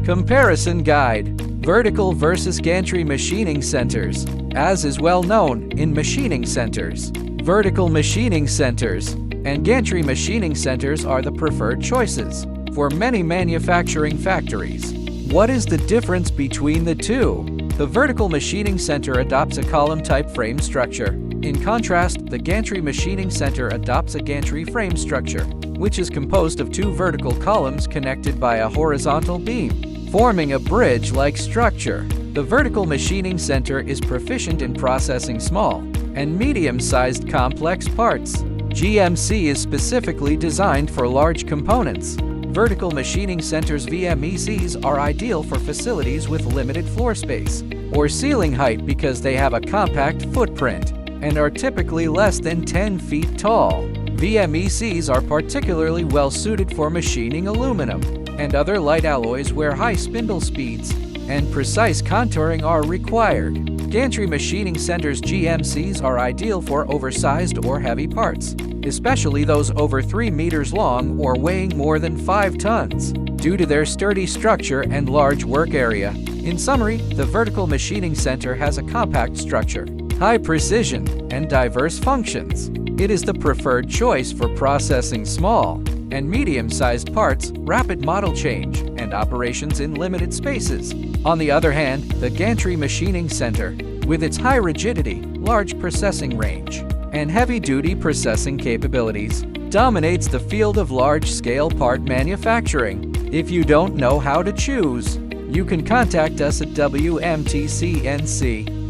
Comparison Guide: Vertical versus Gantry machining centers. As is well known in machining centers, vertical machining centers and gantry machining centers are the preferred choices for many manufacturing factories. What is the difference between the two? The vertical machining center adopts a column-type frame structure. In contrast, the gantry machining center adopts a gantry frame structure, which is composed of two vertical columns connected by a horizontal beam, forming a bridge-like structure. The vertical machining center is proficient in processing small and medium-sized complex parts. GMC is specifically designed for large components. Vertical machining centers VMECs are ideal for facilities with limited floor space or ceiling height because they have a compact footprint and are typically less than 10 feet tall. VMECs are particularly well suited for machining aluminum and other light alloys where high spindle speeds and precise contouring are required. Gantry machining centers GMCs are ideal for oversized or heavy parts, especially those over 3 meters long or weighing more than 5 tons, due to their sturdy structure and large work area. In summary, the vertical machining center has a compact structure, high precision, and diverse functions. It is the preferred choice for processing small and medium-sized parts, rapid model change, and operations in limited spaces. On the other hand, the gantry machining center, with its high rigidity, large processing range, and heavy-duty processing capabilities, dominates the field of large-scale part manufacturing. If you don't know how to choose, you can contact us at WMTCNC.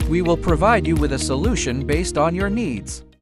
We will provide you with a solution based on your needs.